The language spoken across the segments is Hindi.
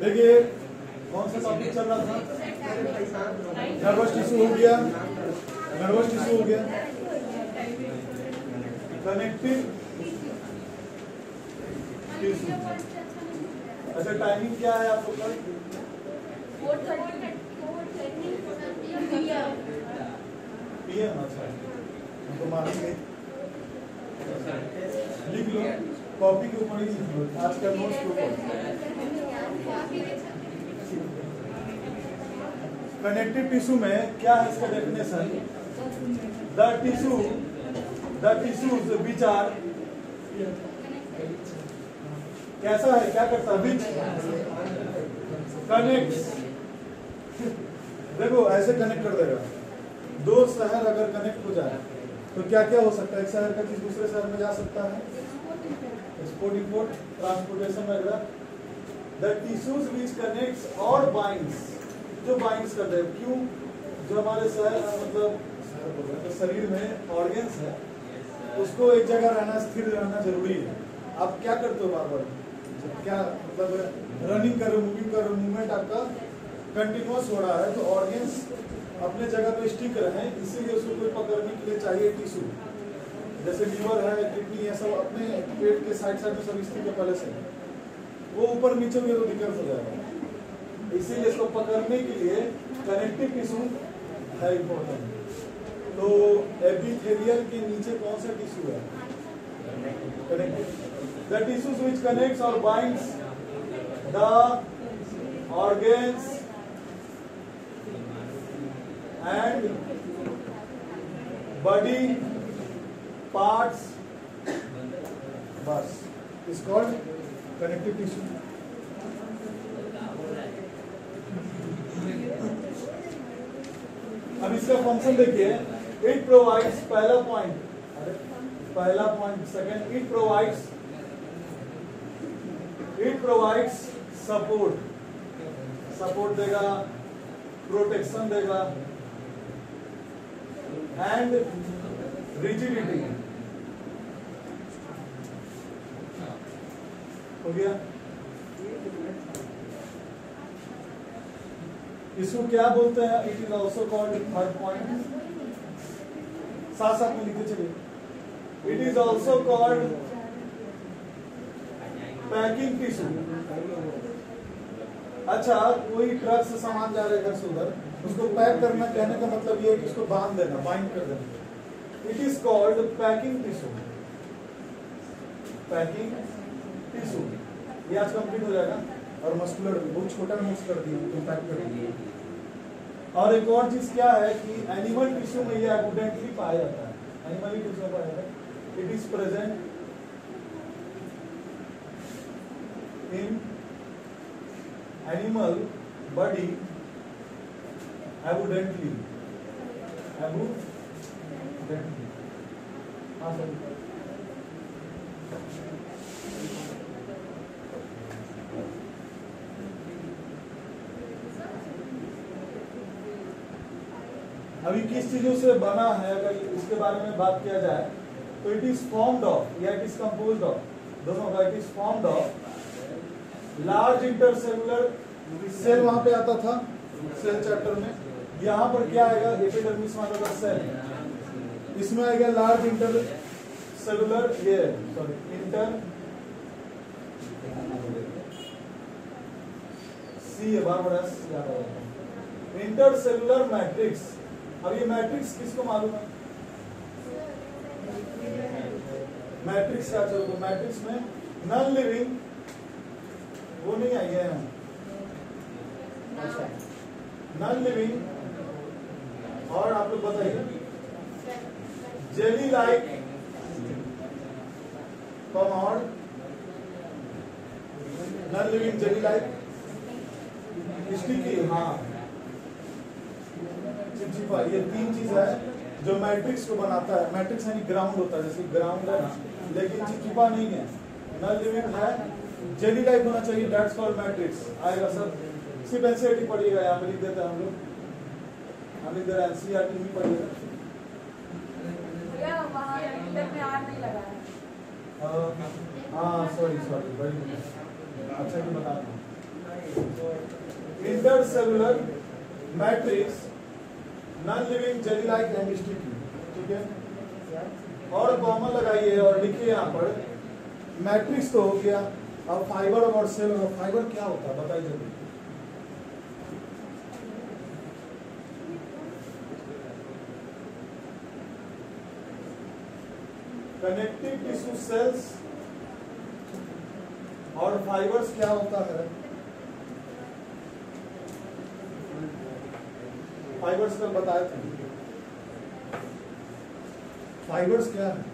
देखिए कौन सा टॉपिक चल रहा था? नर्वस टिश्यू हो गया, नर्वस टिश्यू हो गया, कनेक्टिव टिश्यू। अच्छा टाइमिंग क्या है आप लोग का? PM। अच्छा तो मानेंगे, लिख लो कॉपी के ऊपर ही लिख लो, आज का नोट्स के ऊपर। कनेक्टिव टिश्यू में क्या है इसका definition? The tissues which are, कैसा है, क्या करता है? Which connects. देखो ऐसे कनेक्ट कर देगा, दो शहर अगर कनेक्ट हो जाए तो क्या क्या हो सकता है? एक शहर का चीज दूसरे शहर में जा सकता है, एक्सपोर्ट इंपोर्ट, ट्रांसपोर्टेशन वगैरह। द टिश्यूज विच कनेक्ट्स और बाइंड्स, जो बाइंड्स कर दे। क्यों? जो हमारे शहर मतलब शरीर में ऑर्गन्स है उसको एक जगह रहना, स्थिर रहना जरूरी है। आप क्या करते हो बार बार? क्या मतलब रनिंग कर रहे हो, मूविंग कर रहे हो, मूवमेंट आपका कंटिन्यूअस हो रहा है तो ऑर्गन्स अपने जगह पे स्टिक रहे, इसीलिए उसको कोई पकड़ने के लिए चाहिए टिश्यू। जैसे लीवर है, किडनी है, सब अपने पेट के साइड साइड में सब स्थित है पहले से, वो ऊपर नीचे हुए तो दिक्कत हो जाएगा। इसीलिए इसको पकड़ने के लिए कनेक्टिव टिश्यू है इम्पोर्टेंट। तो एपिथेलियल के नीचे कौन सा टिश्यू है? Connective. The tissues which connects और binds the organs and body parts bus is called connective tissue. अब इसका फंक्शन देखिए, इट प्रोवाइड्स, पहला point second, it provides support देगा, प्रोटेक्शन देगा एंड रिजिडिटी। हो गया? इसको क्या बोलते हैं? It is also called, third point साथ साथ में लिखते चलिए, it is also called packing tissue. अच्छा कोई ट्रक से सामान जा रहा है इधर से उधर, उसको पैक करना, कहने का मतलब ये है कि उसको बांध देना, बाइंड कर देना। It is called packing tissue. Packing tissue ये आज कंप्लीट हो जाएगा। और मस्कुलर बहुत छोटा नोट्स कर दिए तो पैक कर दिए। और एक और चीज क्या है कि एनिमल टिश्यू में ये एबुडेंटली पाया जाता है, एनिमल टिश्यू में पाया जाता है। It is present in animal body abundantly। हाँ सर। अभी किस चीजों से बना है अगर इसके बारे में बात किया जाए तो इट इज फॉर्म्ड ऑफ या इट इज कंपोज्ड ऑफ, दोनों का। It is formed of large intercellular cell, वहां पे आता था सेल चैप्टर में। यहाँ पर क्या आएगा? एपिडर्मिस वाला सेल, इसमें आएगा लार्ज इंटरसेलुलर, ये सॉरी इंटरसेलुलर मैट्रिक्स। अब ये मैट्रिक्स किसको मालूम है? मैट्रिक्स क्या चलो, मैट्रिक्स में नॉन लिविंग वो नहीं आई है। अच्छा नॉन लिविंग और आप लोग बताइए जेली लाइक और non living jelly like sticky, हाँ चिपचिपा, ये तीन चीज है जो मैट्रिक्स को बनाता है। मैट्रिक्स यानी ग्राउंड होता है, जैसे ग्राउंड है लेकिन चिपचिपा नहीं है, नॉन लिविंग है, जेली लाइक होना चाहिए, दैट्स कॉल्ड मैट्रिक्स। आएगा सर, सिर्फ एनसीईआरटी पढ़िएगा, यहाँ पे लिख देते हैं हम लोग, हम इधर एनसीईआरटी नहीं पढ़िएगा। हाँ सॉरी वेरी गुड, अच्छा कि बता दूं। Intercellular matrix non living jelly like and sticky, ठीक है। और कॉमन लगाइए और लिखिए यहाँ पर मैट्रिक्स तो हो गया, अब फाइबर और सेल और फाइबर क्या होता है बताइए जल्दी। कनेक्टिव टिश्यू सेल्स और फाइबर्स क्या होता है? फाइबर्स कल बताए थे। फाइबर्स क्या है?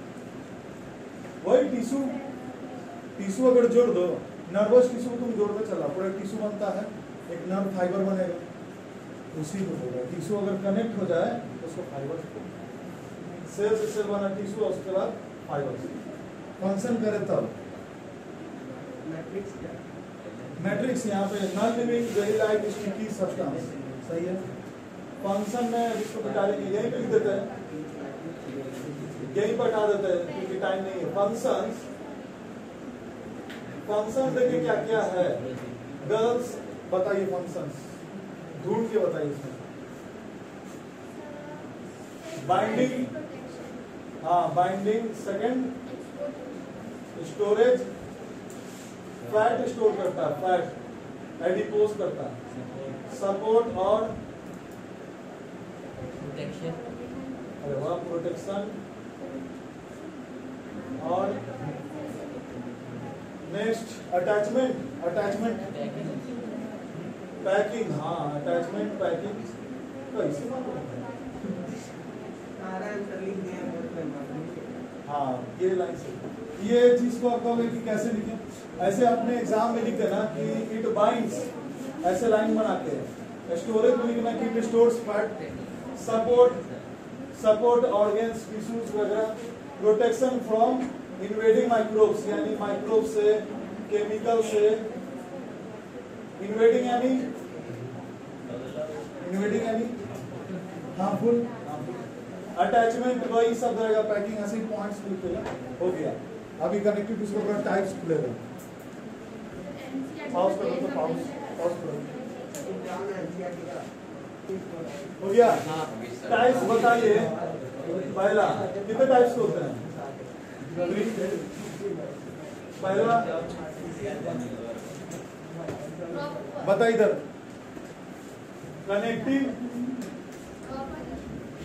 वही टिश्यू, टिश्यू अगर जोड़ दो, नर्वस टिश्यू तुम जोड़ते चला, पूरा टिश्यू बनता है, एक नर्व फाइबर बनेगा, उसी को बोल रहा है। टिश्यू अगर कनेक्ट हो जाए तो उसको फाइबर्स बोलते हैं। सेल से सेल बना टिश्यू, उसके बाद फाइबर्स फंक्शन करे तब। मैट्रिक्स क्या? मैट्रिक्स यहाँ पे non living jelly like sticky substance, सही है। फंक्शन में इसको बिठा लेंगे, यहीं पे लिख देते हैं, यहीं पर हटा देते हैं क्योंकि टाइम नहीं है। फंक्शंस, फंक्शन देखिए क्या क्या है। गर्ल्स बताइए फंक्शंस, ढूंढ के बताइए इसमें। बाइंडिंग, हाँ binding, second storage, fat store करता है, फैट एडिपोज करता है, सपोर्ट और प्रोटेक्शन, अरे वाह प्रोटेक्शन, और नेक्स्ट अटैचमेंट, अटैचमेंट पैकिंग, हाँ अटैचमेंट पैकिंग कैसे बात है? हाँ ये लाइन से, ये चीज को आप कहोगे कि कैसे लिखें, ऐसे अपने एग्जाम में लिख देना कि इट बाइंड्स, ऐसे लाइन बना के। स्टोरेज में लिखना कि it stores fat, support, support organs tissues वगैरह, प्रोटेक्शन फ्रॉम इन्वेडिंग माइक्रोब्स, यानी माइक्रोब से, केमिकल से, इन्वेडिंग यानी हार्मफुल, अटैचमेंट वही सब रहेगा, पैकिंग ऐसे ही पॉइंट्स लिखेगा, हो गया। अभी कनेक्टिव टिश्यू का टाइप्स खुलेगा, पाउज करो तो पाउज करो, हो गया। टाइप्स बताइए, पहला कितने टाइप्स होते हैं? पहला बता इधर, कनेक्टिव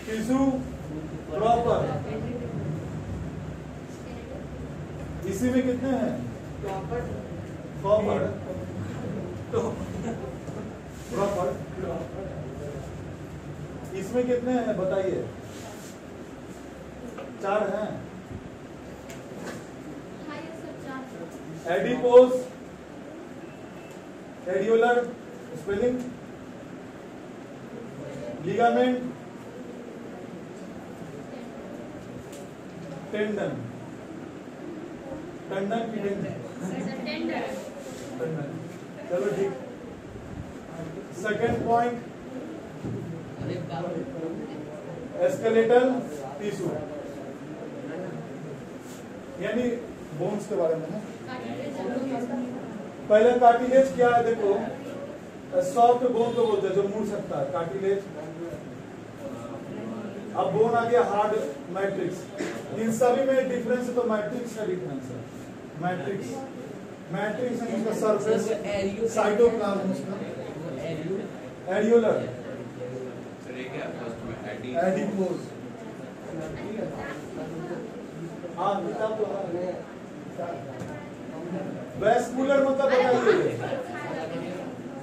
टिश्यू प्रॉपर, इसी में कितने हैं? प्रॉपर, इसमें कितने हैं बताइए? 4 हैं। Adipose, areolar spelling, ligament, tendon, tendon की टेंडन, चलो ठीक। सेकेंड पॉइंट स्केलेटल टिश्यू, यानी बोन्स के बारे में है। पहले कार्टिलेज क्या है देखो, सॉफ्ट बोन को बोलते हैं जो मुड़ सकता है, कार्टिलेज। अब बोन आ गया हार्ड मैट्रिक्स, इन सभी में डिफरेंस है, तो मैट्रिक्स का डिफरेंस है। मैट्रिक्स, मैट्रिक्स है इसका सरफेस, साइटोप्लाज्म उसका, एडियोलर, एडिपोज, हाँ किताब तो है। वैस्कुलर मतलब बताइए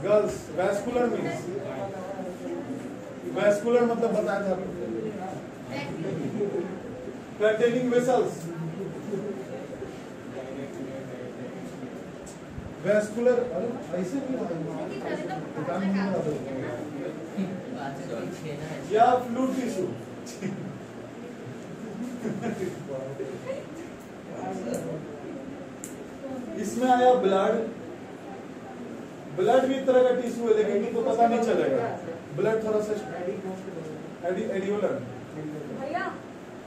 गर्ल्स, वैस्कुलर मीन्स, वैस्कुलर मतलब बताया था आपको, कंटेनिंग वेसल्स, वैस्कुलर, अरे ऐसे भी या फ्लूइड टिश्यू, इसमें आया ब्लड, ब्लड भी एक तरह का टिश्यू है लेकिन तुमको पता नहीं चलेगा, ब्लड थोड़ा सा एडियोलर। भैया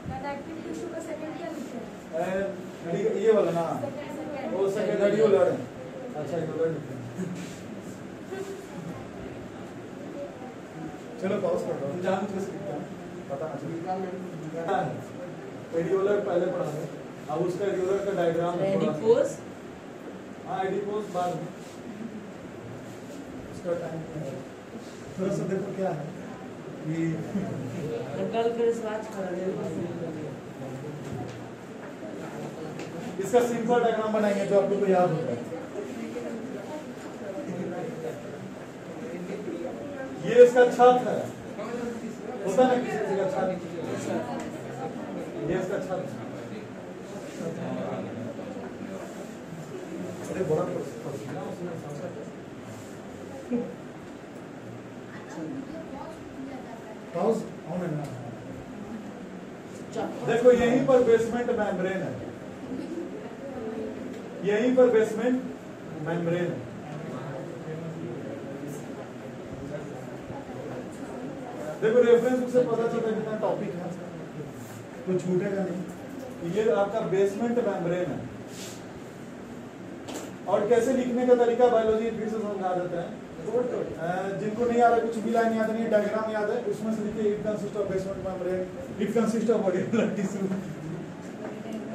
कनेक्टिव टिश्यू का सेकंड क्या लिखा है? ये वाला ना, वो सेकंड एडियोलर है। अच्छा चलो पॉज कर दो, जान के लिखता हूँ, पता ना चले। एडियोलर पहले पढ़ा है, अब उसका एडियोलर का डायग्राम एडिपोज, हाँ एडिपोज बाद में, उसका टाइम थोड़ा सा देखो क्या है कि कल फिर स्वाच कर रहे हैं। इसका सिंपल डायग्राम बनाएंगे जो आप लोग को याद होगा। ये इसका छत है, होता ना किसी चीज का छत, ये इसका छत है। अरे बड़ा पॉज ऑन है ना। देखो यहीं पर बेसमेंट मेम्ब्रेन है, यहीं पर बेसमेंट मेम्ब्रेन है। देखो रेफरेंस बुक से पता चलता है कितना टॉपिक है, तो छूटेगा नहीं। ये आपका बेसमेंट मेम्ब्रेन है। और कैसे लिखने का तरीका बायोलॉजी फिर से समझा देते हैं। जिनको नहीं आ रहा, कुछ भी लाइन याद नहीं है, डायग्राम याद है, उसमें से लिखिए it consist of basement membrane, it consist of body blood tissue,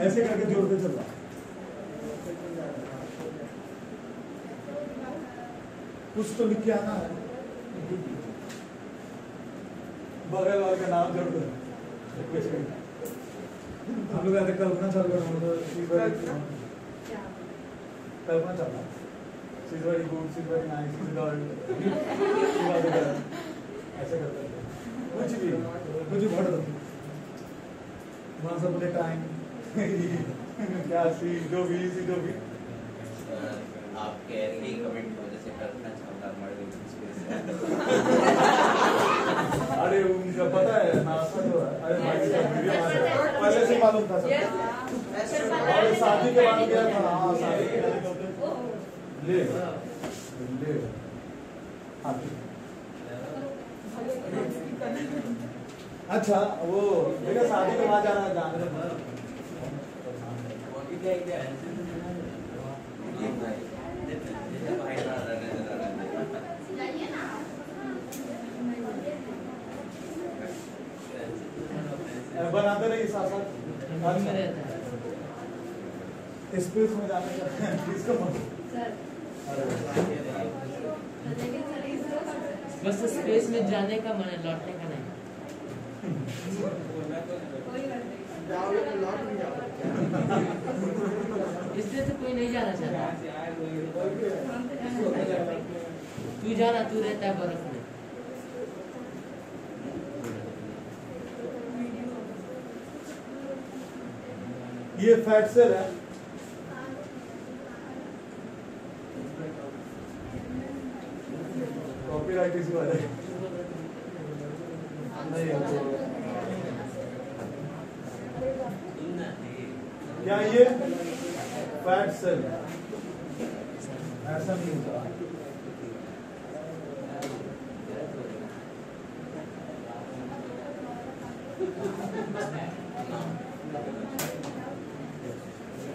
ऐसे करके जोड़ते चलना। कुछ तो लिख के आना है, बगल वाले का नाम जोड़ दो। हम लोग ऐसे कल्पना चालू कर, कल्पना चलना, she is very good, she is very nice, she is girl, ऐसे करते हैं। कुछ भी भर दो वहां से, बोले टाइम क्या सी जो भी आपके ऐसे कमेंट की वजह से कल्पना चावला मर गई। अरे उनका पता है नाश्ता जो है, अरे भाई का वीडियो पहले से मालूम था सब, और शादी के बाद गया था। हाँ शादी के बाद ले हाँ। अच्छा वो देखा शादी के बाद जा रहा है जाने बनाते रहिए साथ साथ। स्पेस में जाने का किसका मन? बस स्पेस में जाने का मन है, लौटने का नहीं। इसलिए तो कोई नहीं जाना चाहता। तू जाना, तू रहता है बर्फ में। ये फैट सेल है, कॉपीराइट इशू आ जाएगा। क्या ये फैट सेल ऐसा नहीं होता।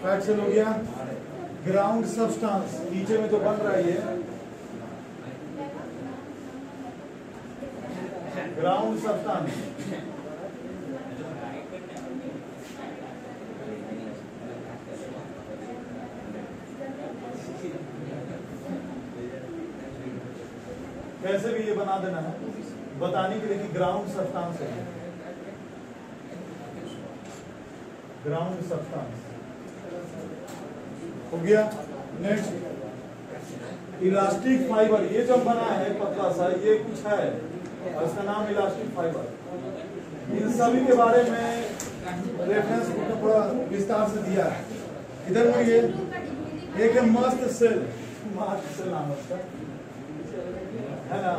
फैट सेल हो गया। ग्राउंड सब्सटेंस नीचे में जो बन रहा है ये ग्राउंड सब्सटेंस, कैसे भी ये बना देना है बताने के लिए कि ग्राउंड सब्सटेंस है, ग्राउंड सब्सटेंस हो गया। नेक्स्ट इलास्टिक फाइबर, ये जो बना है पतला सा, ये कुछ है और इसका नाम इलास्टिक फाइबर। इन सभी के बारे में रेफरेंस बुक में थोड़ा विस्तार से दिया है। इधर में ये एक है मस्त सेल, मस्त सेल नाम उसका है ना।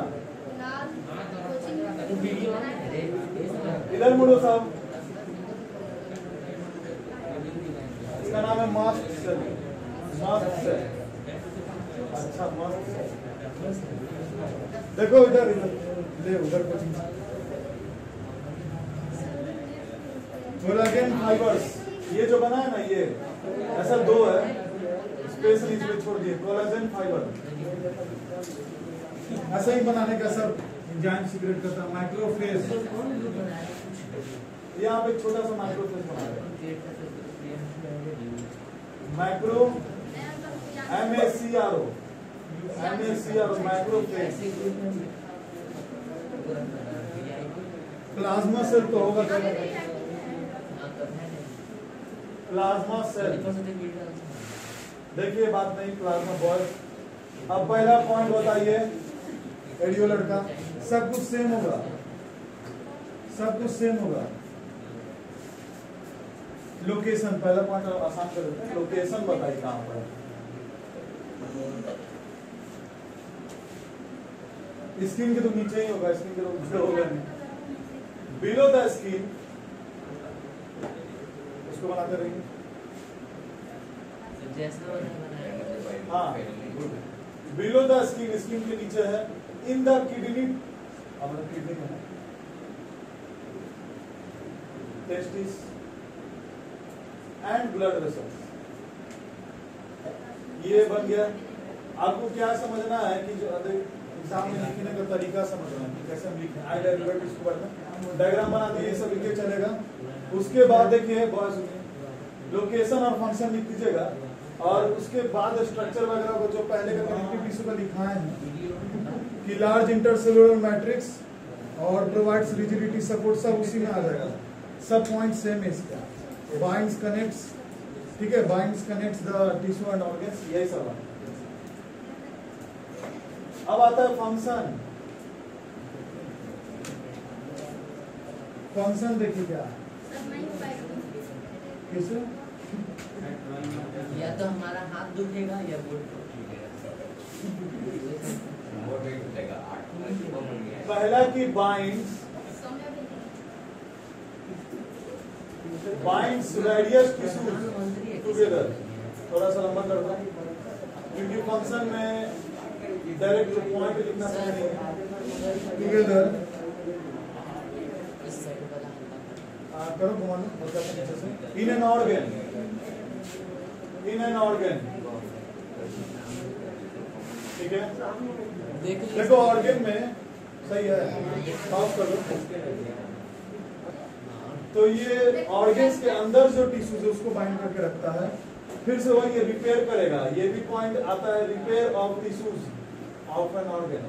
इधर मुड़ो साहब, इसका नाम है मास्ट सेल, मास्ट सेल। अच्छा मास्ट सेल, देखो इधर ले उधर कोचिंग कोलाजन फाइबर्स, ये जो बना है ना ये ऐसा दो है, स्पेस इसमें छोड़ दिए। कोलाजन फाइबर ऐसा ही बनाने का सब एंजाइम सीक्रेट करता है। माइक्रोफेज, यहाँ पे छोटा सा माइक्रोफेज बना है। Micro MACRO microphage. Plasma cell तो होगा क्या? प्लाज्मा सेल, देखिए बात नहीं, प्लाज्मा बॉय। अब पहला पॉइंट बताइए एडियोलर का, सब कुछ सेम होगा, सब कुछ सेम होगा। लोकेशन, पहला पॉइंट आसान कर देते हैं, लोकेशन बताइए कहां पर। स्किन के तो नीचे ही होगा, स्किन के तो ऊपर होगा नहीं। बिलो द स्किन, उसको बनाते रहिए। हाँ, बिलो द स्किन, स्किन के नीचे है। इन द किडनी, हमारा किडनी में है, टेस्टिस एंड ब्लड वेसल्स, ये बन गया। आपको क्या समझना है कि जो एग्जाम में लिखने का तरीका समझना है कि कैसे हम लिखें। आई डायग्राम, इसको पढ़ना, डायग्राम बना दिए, सब लिख के चलेगा। उसके बाद देखिए बहुत सुनिए, लोकेशन और फंक्शन लिख दीजिएगा, और उसके बाद स्ट्रक्चर वगैरह को जो पहले का कनेक्टिव टिश्यू का लिखाए हैं कि लार्ज इंटरसेलुलर मैट्रिक्स और प्रोवाइड्स रिजिडिटी सपोर्ट, सब उसी में आ जाएगा। सब पॉइंट सेम है इसका। बाइंड्स कनेक्ट्स, ठीक है, binds connects the tissue and organs, यही सब है। अब आता है फंक्शन। फंक्शन देखिए क्या है, किसे या तो हमारा हाथ दुखेगा या बोर्ड टूटेगा। पहला की बाइंड्स रेडियस टिश्यूज टुगेदर, थोड़ा सा लंबा कर दो क्योंकि फंक्शन में डायरेक्ट पॉइंट लिखना सही नहीं है। टुगेदर करो, घुमा लो in an organ, in an organ, ठीक है। देखो ऑर्गन में सही है, पास कर लो। तो ये ऑर्गन्स के अंदर जो टिश्यूज है उसको बाइंड करके रखता है। फिर से वो ये रिपेयर करेगा, ये भी पॉइंट आता है, repair of tissues of an organ.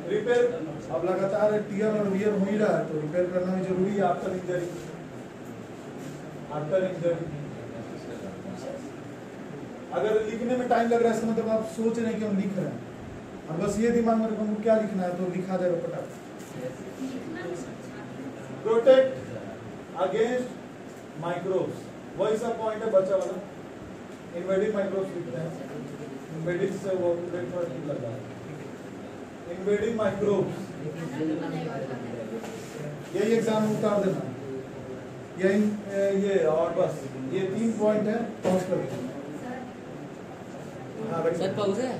Repair अब लगातार टीयर और वियर हो ही रहा है, तो रिपेयर करना भी जरूरी है। आफ्टर इंजरी, आफ्टर इंजरी अगर लिखने में टाइम लग रहा है, इसका मतलब आप सोच रहे हैं कि हम लिख रहे हैं, और बस ये दिमाग में रखो क्या लिखना है, तो लिखा जाएगा फटाफट। प्रोटेक्ट अगेंस्ट माइक्रोब्स, वही सब पॉइंट है बच्चा वाला। इन्वेडिंग माइक्रोब्स लिखते हैं, इन्वेडिंग से वो थोड़ा ठीक लग रहा है। इन्वेडिंग माइक्रोब्स, यही एग्जाम उतार देना, ये और बस ये 3 पॉइंट है, पॉज कर देना। सर पाउज है?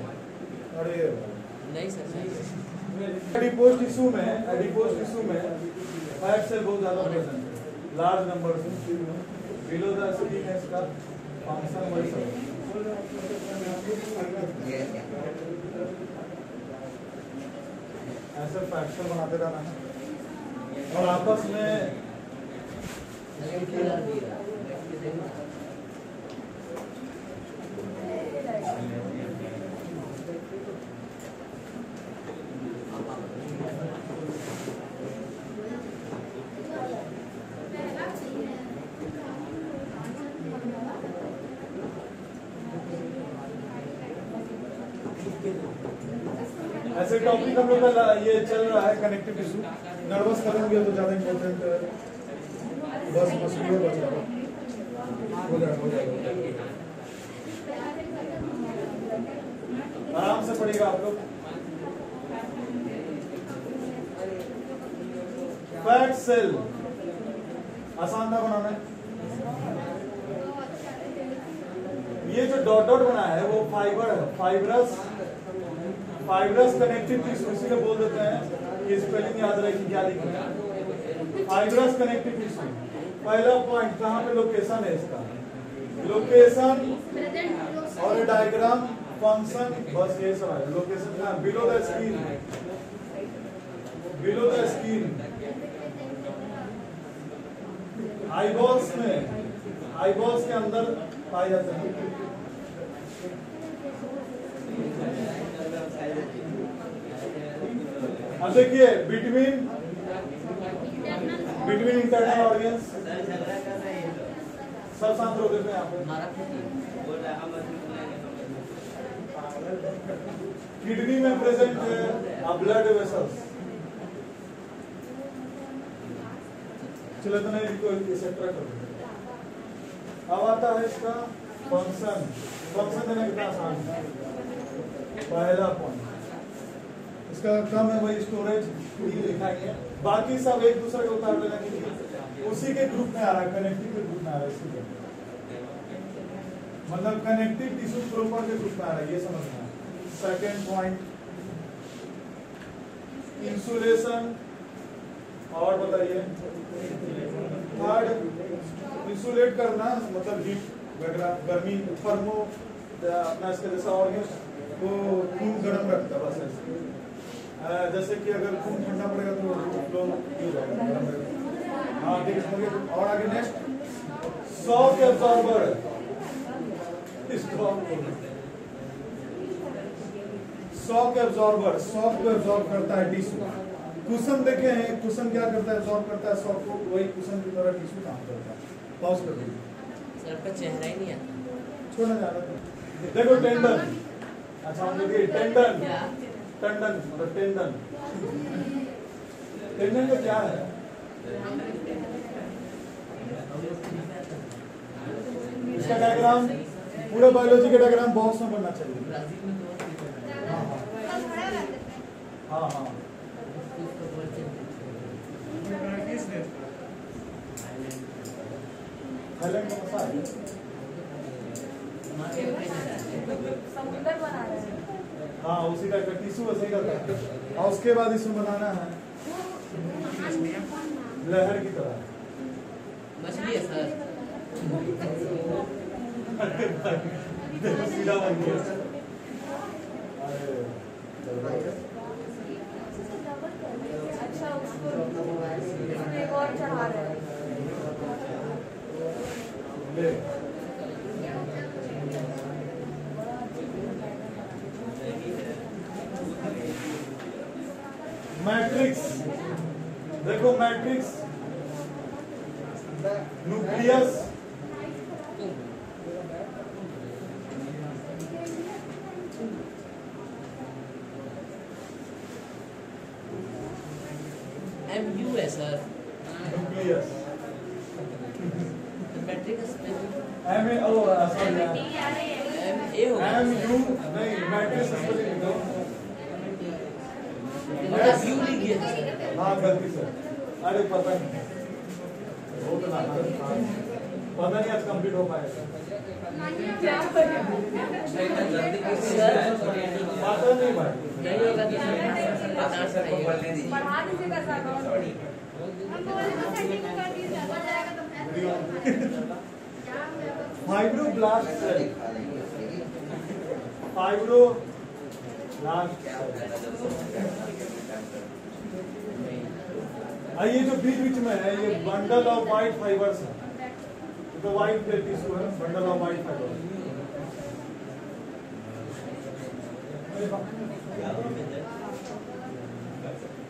अरे नहीं सर, एडिपोज टिश्यू में फैट सेल बहुत ज्यादा प्रेजेंट है, लार्ज नंबर से। बिलो द स्किन है इसका फंक्शन वही सब। ऐसे फैट सेल बनाते रहना है और आपस में ऐसे टॉपिक हम लोग का ये चल रहा है कनेक्टिव टिश्यू। नर्वस करेंगे तो ज्यादा इम्पोर्टेंट है, बस मस्कुलर बच जाएगा, हो जाएगा। आराम से पढ़िएगा आप लोग। फैट सेल आसान था बनाना है। ये जो डॉट डॉट बना है वो फाइबर है, फाइब्रस कनेक्टिव टिश्यू, इसीलिए बोल देते हैं कि स्पेलिंग याद रहे कि क्या लिखना है। फाइब्रस कनेक्टिव टिश्यू, पहला पॉइंट कहाँ पे लोकेशन है इसका, लोकेशन और डायग्राम फंक्शन बस ये सब है। लोकेशन का below the screen, below the screen eyeballs में, आईबॉल्स के अंदर पाए जाते हैं। अब देखिए बिटवीन इंटरनल ऑडियंस, सब शांत हो गए यहाँ पे। किडनी में प्रेजेंट है ब्लड वेसल्स, चलो तो नहीं को एक्सेट्रा कर दो। अब आता है इसका फंक्शन, फंक्शन देना कितना आसान है। पहला पॉइंट इसका कम है वही स्टोरेज लिखा गया, बाकी सब एक दूसरे के उतार लेना कि उसी के ग्रुप में आ रहा है, कनेक्टिव के ग्रुप में आ रहा है, इसी मतलब कनेक्टिव टिश्यू प्रॉपर के ग्रुप में आ रहा है, ये समझना है। सेकेंड पॉइंट इंसुलेशन, और बताइए थर्ड इंसुलेट करना, मतलब हीट वगैरह गर्मी फर्मो अपना इसके जैसा ऑर्गन को खून गर्म रखता है बस ऐसे। जैसे कि अगर खून ठंडा पड़ेगा तो फ्लो हो जाएगा, गर्म रहेगा। हाँ ठीक है। और आगे next shock absorber, shock absorber, shock को एब्जॉर्ब करता है टिश्यू। कुशन देखे हैं, कुशन क्या करता है, एब्जॉर्ब करता है शॉक को, वही कुशन की तरह टिश्यू काम करता है। पॉज कर दीजिए। सर आपका चेहरा ही नहीं आता। छोड़ना जा रहा है। देखो टेंडन, अच्छा हम देखिए टेंडन, टेंडन मतलब टेंडन, टेंडन का क्या है? इसका डायग्राम पूरा बायोलॉजी का डायग्राम बॉक्स में बनना चाहिए। हाँ हाँ थाईलैंड का मसाला समुद्र बना रहे हैं। हाँ उसी का टिश्यू वैसे ही करता है। और उसके बाद इसमें बनाना है लहर की तरह। मछली है सर। देखो सीधा बन गया। अच्छा उसको एक और चढ़ा रहे हैं। मैट्रिक्स देखो, मैट्रिक्स न्यूक्लियस MU है sir. Nucleus matrix M A O sorry MA होगा। MU नहीं, मैट्रिक्स स्पेलिंग लिखो। मतलब U लिख दिया सर। हाँ गलती से, अरे पता नहीं, वो तो ना पता नहीं आज कंप्लीट हो पाएगा। क्या सर पता नहीं भाई, नहीं होगा तो सर पता चाहिए। बढ़ा दीजिएगा सर। फाइब्रोब्लास्ट सेल, फाइब्रोब्लास्ट ये जो बीच बीच में है ये बंडल ऑफ वाइट फाइबर्स है, तो वाइट टिश्यू है, बंडल ऑफ वाइट फाइबर्स।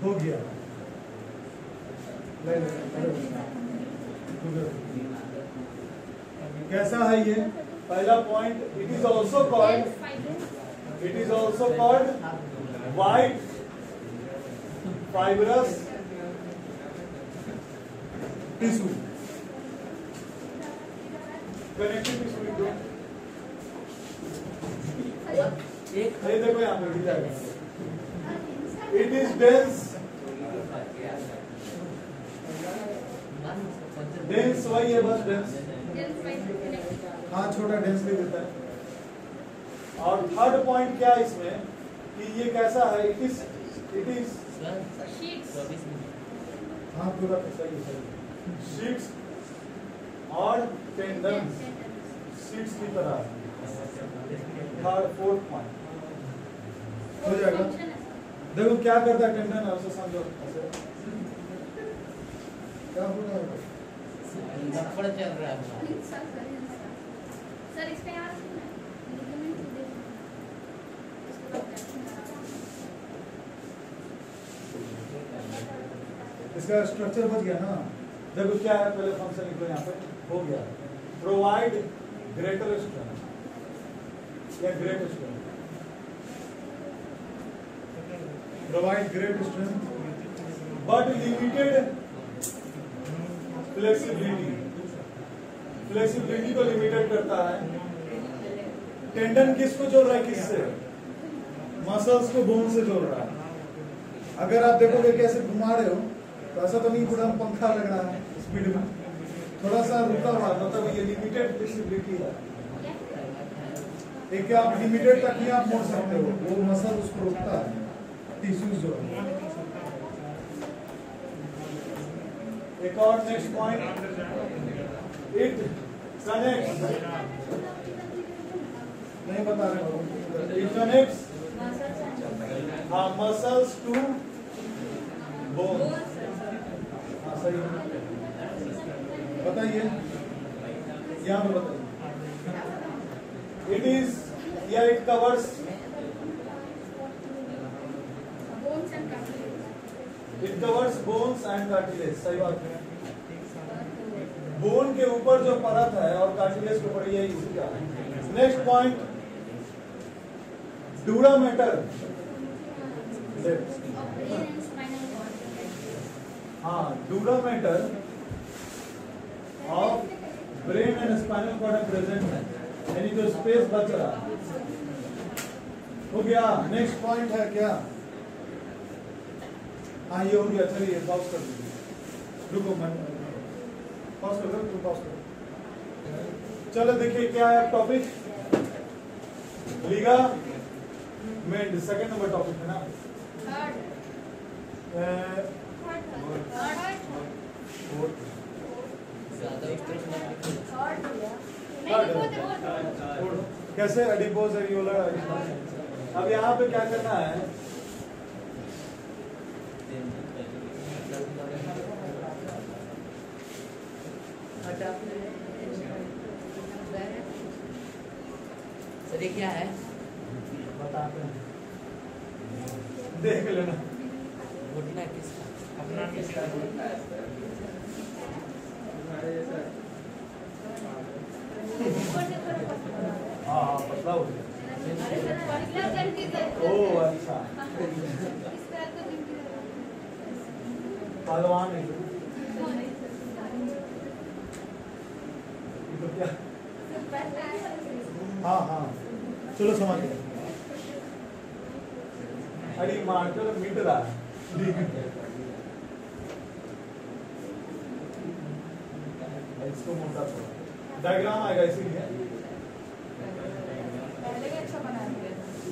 हो गया कैसा है ये पहला point. It is also called white fibrous tissue, connective tissue. ये देखो यहाँ पे दिख जाएगा। इट इज डेंस, डेंस वही है बस डेंस, हाँ छोटा डेंस भी देता है। और थर्ड पॉइंट क्या है इसमें कि ये कैसा है, इट इज हाँ पूरा सही है, शीट्स और टेंडन्स शीट्स की तरह। थर्ड फोर्थ पॉइंट हो जाएगा। देखो क्या करता है टेंडन, आपसे समझो ऐसे क्या हो रहा है। थप्पड़ चल रहा है। सर इस पे यार इसका स्ट्रक्चर बच गया ना। देखो क्या है, पहले फंक्शन लिखो यहाँ पे, हो गया प्रोवाइड ग्रेटर स्ट्रेंथ या great strength, provide great strength but limited flexibility, flexibility को लिमिटेड करता है। टेंडन किसको जोड़ रहा है, किससे, मसल्स को बोन से जोड़ रहा है। अगर आप देखोगे कैसे घुमा रहे हो तो ऐसा तो नहीं पूरा पंखा लग रहा है स्पीड में, थोड़ा सा रुका हुआ, मतलब ये लिमिटेड फ्लेक्सिबिलिटी है। एक आप लिमिटेड तक ही आप मोड़ सकते हो, वो मसल उसको रोकता है, टिश्यूज जो है। एक और नेक्स्ट पॉइंट, इट कनेक्ट्स, नहीं बता रहे हो, it connects muscles to bone. हाँ सही है, बताइए यहाँ पे बताइए। इट इज या it covers, it covers bones and cartilage, सही बात है। बोन के ऊपर जो परत है और कार्टिलेज के ऊपर, ये इसी का। नेक्स्ट पॉइंट, ड्यूरामेटर, हाँ dura mater of brain and spinal cord present है, यानी जो स्पेस बच रहा हो गया। नेक्स्ट पॉइंट है क्या, हाँ ये हो गया, चलिए पॉज कर दीजिए, रुको मैं पॉज कर दो, तुम पॉज करो। चलो देखिए क्या है topic, ligament, second number topic है ना। कैसे एडिपोज एरियोला। अब यहाँ पे क्या करना है, सर ये क्या है, बताते हैं, देख लेना। घुटना किसका, अपना किसका हाँ हाँ पतला हो गया। ओ अच्छा, पहलवान है तो क्या, हाँ हाँ चलो समझ गए। अरे मार्कर मिट रहा है, इसको मोटा थोड़ा डायग्राम आएगा इसीलिए।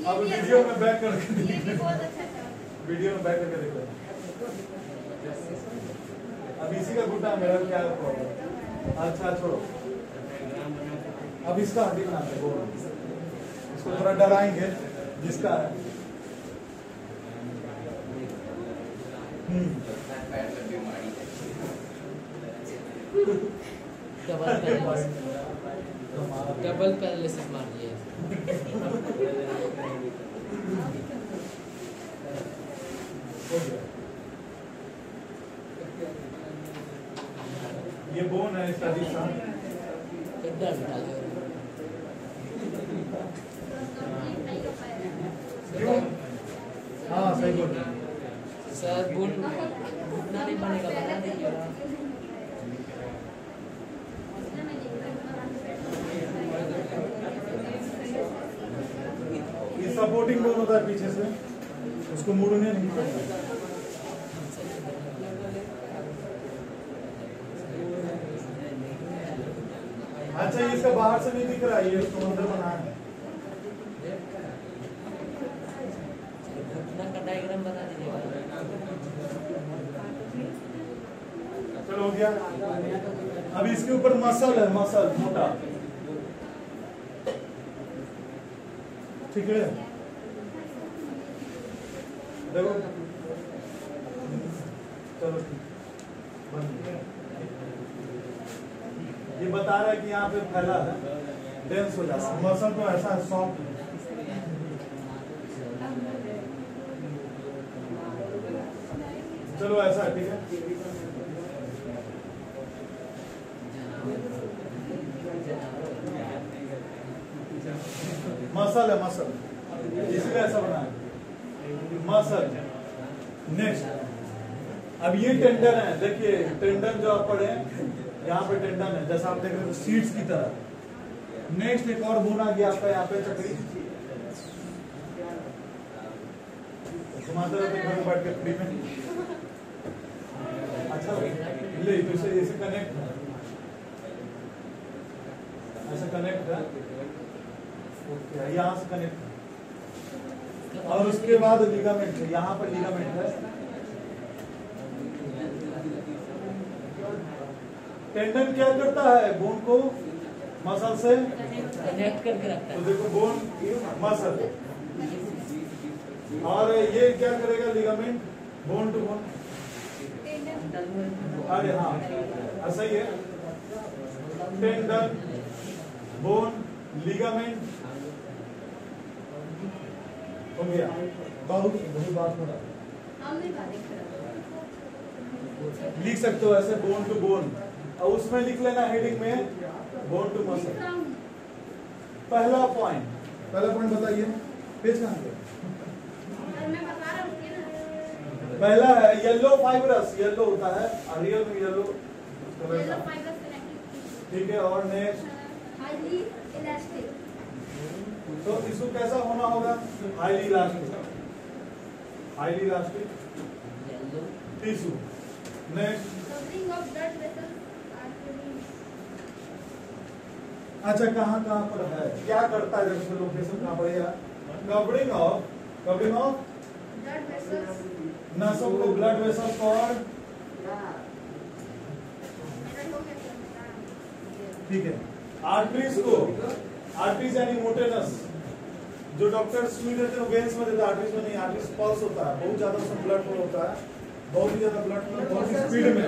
अब वीडियो में बैक करके वीडियो में बैक करके देख लो। अब इसी का गुड्डा मेरा क्या प्रॉब्लम, अच्छा छोड़ो। अब इसका हड्डी बनाते हैं, इसको थोड़ा डराएंगे जिसका है। डबल पैरालिसिस मार दिए। ये बोन है इसका दिशा, क्यों, हाँ सही बोल रहे हैं सर। बोन घुटना नहीं बनेगा, बता दीजिए। ये सपोर्टिंग बोन होता है पीछे से, उसको मुड़ने नहीं पड़ता। अच्छा इसका बाहर से नहीं दिख रहा है, ये उसको अंदर बनाया है। घुटना का डायग्राम बना दीजिएगा। चलो हो गया। अब इसके ऊपर मसल है, मसल मोटा, ठीक है, देखो चलो ठीक, ये बता रहा है कि यहाँ पे फैला है, डेंस हो जाता है। मसल तो ऐसा है सॉफ्ट, चलो ऐसा है, ठीक है। मसल है, मसल, इसलिए ऐसा बना है मसल। नेक्स्ट, अब ये टेंडन है, देखिए टेंडन जो आप पढ़े यहाँ पे टेंडन है, जैसा आप देख रहे हो सीड्स की तरह। नेक्स्ट एक और बोन आ गया आपका यहाँ पे, चक्री घुमाते रहते घर में बैठ के फ्री में। अच्छा ले, तो इसे कनेक्ट है, ऐसा कनेक्ट है, ओके, यहाँ से कनेक्ट है। और उसके बाद लिगामेंट है, यहाँ पर लिगामेंट है। टेंडन क्या करता है, बोन को मसल से कनेक्ट करके रखता तो है। देखो बोन मसल, और ये क्या करेगा, लिगामेंट बोन टू बोन। अरे हाँ ऐसा ही है, टेंडन, बोन, लिगामेंट हो गया। बहुत बहुत बात हो रहा, लिख सकते हो ऐसे बोन टू बोन, और उसमें लिख लेना हेडिंग में बोन टू मसल। पहला पॉइंट बताइए, पेज कहाँ पे? पहला है येलो फाइब्रस, येलो होता है, रियल में येलो कलर का, ठीक है। और नेक्स्ट हाईली इलास्टिक, तो टिश्यू कैसा होना होगा, highly elastic, highly elastic tissue. Next, covering of blood vessels arteries, अच्छा कहाँ पर है, क्या करता है, जब लोकेशन कहाँ पड़ेगा, कवरिंग ऑफ ब्लड वेसल्स, नसों को, ब्लड वेसल्स और, ठीक है, आर्टरीज को, आर्टरीज यानी मोटे नस, जो डॉक्टर सुई देते हैं वेन्स में देते हैं, आर्टरीज में नहीं, आर्टरीज पल्स होता है, बहुत ज्यादा उसमें ब्लड फ्लो होता है, बहुत ही ज्यादा ब्लड फ्लो, बहुत ही स्पीड में,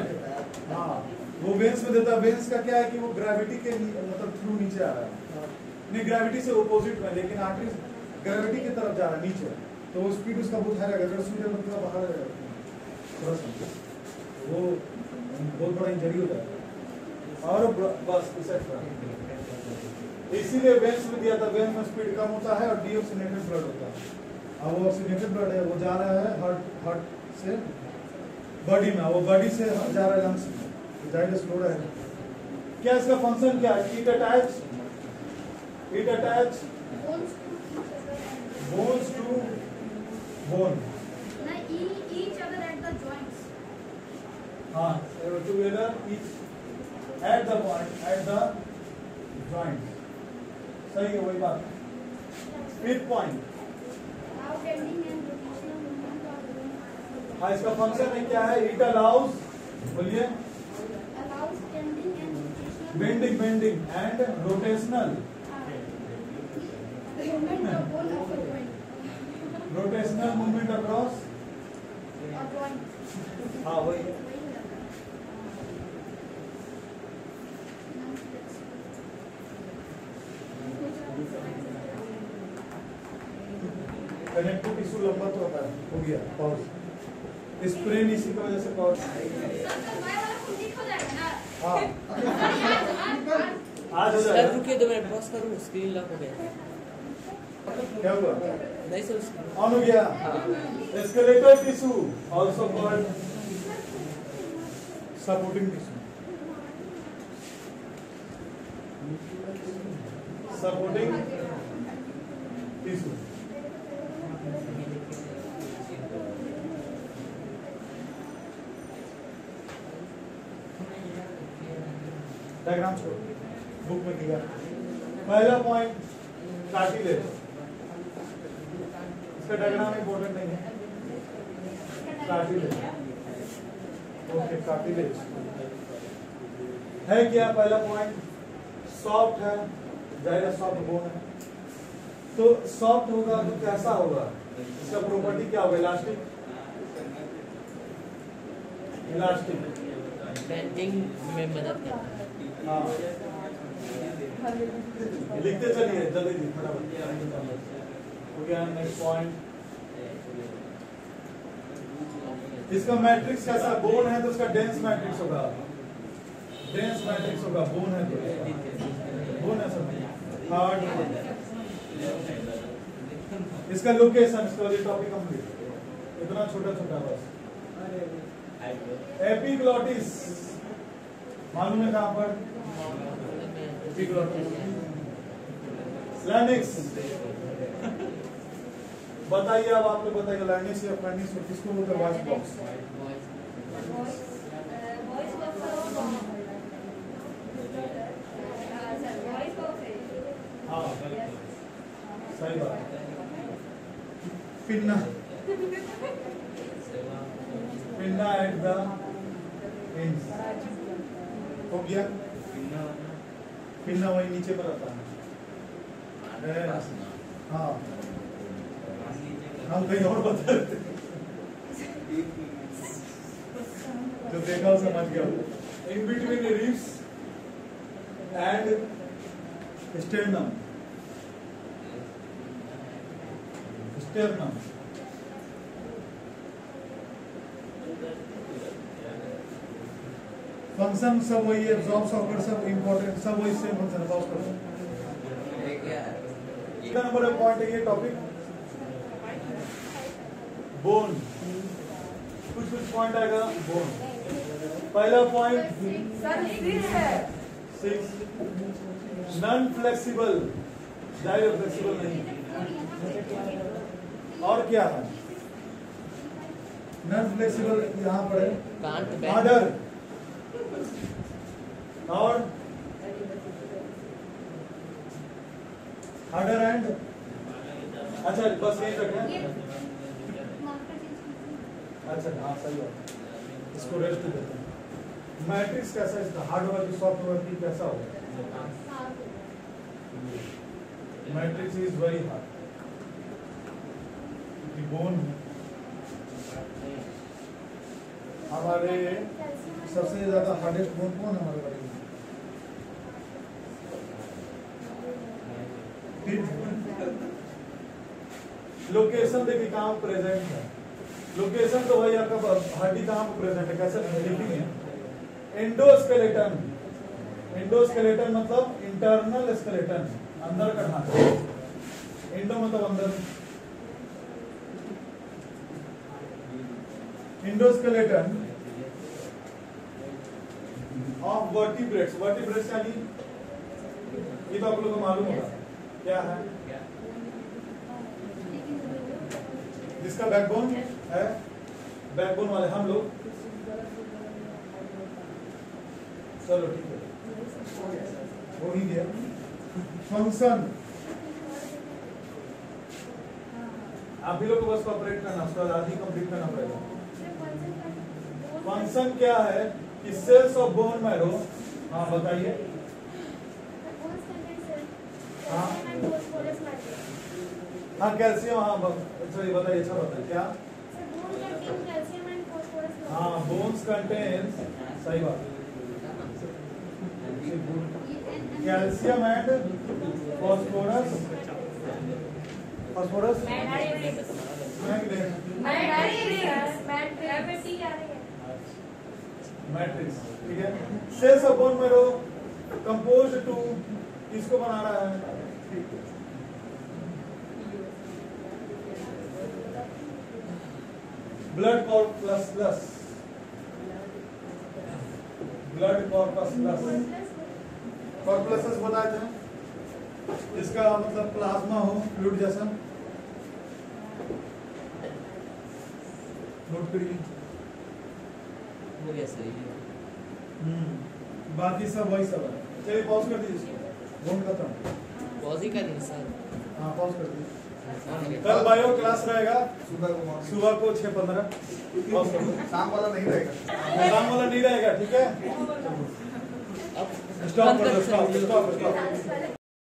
हाँ वो वेन्स में देता है। वेन्स का क्या है कि वो ग्रेविटी के मतलब थ्रू नीचे आ रहा है, नहीं ग्रेविटी से ओपोजिट में, लेकिन आर्टरीज ग्रेविटी की तरफ जा रहा है नीचे, तो वो स्पीड उसका बहुत हाई रहेगा, अगर सुई देते पूरा बाहर रहेगा, वो बहुत बड़ा इंजरी हो जाएगा। और बस इसीलिए वेन्स में दिया था, वेन्स में स्पीड कम होता है और डीऑक्सीनेटेड ब्लड होता है। अब वो ऑक्सीनेटेड ब्लड है, वो जा रहा है हार्ट से बॉडी में, वो बॉडी से जा रहा है लंग्स में, जाएगा स्लो रहेगा। क्या इसका फंक्शन क्या है, it attach bones to bone, each other at the joints, हाँ together each at the point, at the joint, सही है वही बात। Fifth point, how bending and rotational movement of bone हाँ इसका फंक्शन है क्या है, इट अलाउज, बोलिए, allows bending and rotational bending and rotational, movement of bone of a joint rotational movement across, or joint, हाँ वही। कनेक्टिव टिश्यू लंबा तो होता है, हो गया पॉज, स्प्रेन इसी की वजह से पॉज, हाँ आज हो सर जाएगा। रुकिए 2 मिनट, पॉज करूँ, स्क्रीन लॉक हो गया। क्या हुआ, नहीं सर उसकी ऑन हो गया। Skeletal tissue also called supporting tissue, supporting tissue. Diagram छोड़ो, बुक में दिया। पहला पॉइंट कार्टिलेज, इसका डायग्राम इंपॉर्टेंट नहीं है, कार्टिलेज, ओके कार्टिलेज है क्या, पहला पॉइंट सॉफ्ट है, जाहिर सॉफ्ट बोन है, तो सॉफ्ट होगा तो कैसा होगा, इसका प्रॉपर्टी क्या होगा, इलास्टिक, इलास्टिक, बेंडिंग में मदद करता है। हाँ लिखते चलिए जल्दी फटाफट। हो गया नेक्स्ट पॉइंट। इसका मैट्रिक्स कैसा, बोन है तो उसका डेंस मैट्रिक्स होगा, डेंस मैट्रिक्स होगा, बोन है तो बोन है सब हार्ड। इसका लोकेशन, इसका वाली टॉपिक कंप्लीट, इतना छोटा छोटा बस। एपिग्लॉटिस मालूम है कहां पर, एपिग्लॉटिस, लैनिक्स बताइए, अब आप लोग बताइए लैनिक्स या फ्लैनिक्स किसको बोलते हैं, वॉइस बॉक्स, हाँ सही बात। Pinna, pinna at the ends, हो गया, पिन्ना वही नीचे पर आता है। हाँ हम कहीं और बता देते, जो देखा वो समझ गया। In between ribs and sternum, sternum function सब वही है, एब्जॉर्ब सॉकेट सब इंपॉर्टेंट, सब वही सेम फंक्शन है। पॉज करो, कितना नंबर का पॉइंट है ये टॉपिक, बोन, कुछ कुछ पॉइंट आएगा बोन। पहला point 6, non flexible, direct flexible नहीं, और क्या है नॉन फ्लेक्सिबल, यहाँ पर है हार्डर, और हार्डर एंड, अच्छा बस यही रखें, अच्छा हाँ सही बात, इसको रेस्ट देते हैं। मैट्रिक्स कैसा है इसका, हार्ड होगा कि सॉफ्ट होगा कि कैसा होगा, matrix is very hard, bone हमारे सबसे ज्यादा हार्डेस्ट बोन कौन हमारे बॉडी में, लोकेशन देखिए कहाँ प्रेजेंट है, लोकेशन तो भाई आपका हड्डी कहाँ पर प्रेजेंट है, कैसे लिखेंगे, एंडोस्केलेटन, एंडोस्केलेटन मतलब इंटरनल स्केलेटन, अंदर का ढांचा, एंडो मतलब अंदर, एंडोस्केलेटन ऑफ वर्टिब्रेट्स, वर्टिब्रेट्स यानी ये तो आप लोगों को मालूम होगा क्या है, जिसका बैकबोन है, बैकबोन वाले हम लोग, चलो ठीक है हो ही गया। फंक्शन आप भी लोग को बस कॉपरेट करना, उसका आदि कंप्लीट करना पड़ेगा। फंक्शन क्या है कि सेल्स ऑफ बोन मैरो, हाँ बताइए, हाँ हाँ कैल्शियम, हाँ अच्छा ये बताइए, अच्छा बताइए क्या, हाँ बोन्स कंटेन्स, सही बात, calcium and phosphorus, phosphorus matrix, ठीक है। Cells of bone marrow composed to, किसको बना रहा है, blood corpuscles, blood corpuscles, corpus बताए थे, इसका मतलब प्लाज्मा हो, फ्लूइड जैसा, नोट करिए, हो गया सही है। बाकी सब वही सब है। चलिए पॉज कर दीजिए इसको, बोन खत्म, पॉज ही कर सर, हाँ पॉज कर दीजिए। कल बायो क्लास रहेगा सुबह को 6:15, शाम वाला नहीं रहेगा, शाम वाला नहीं रहेगा, ठीक है। अब स्टॉप कर दो, स्टॉप।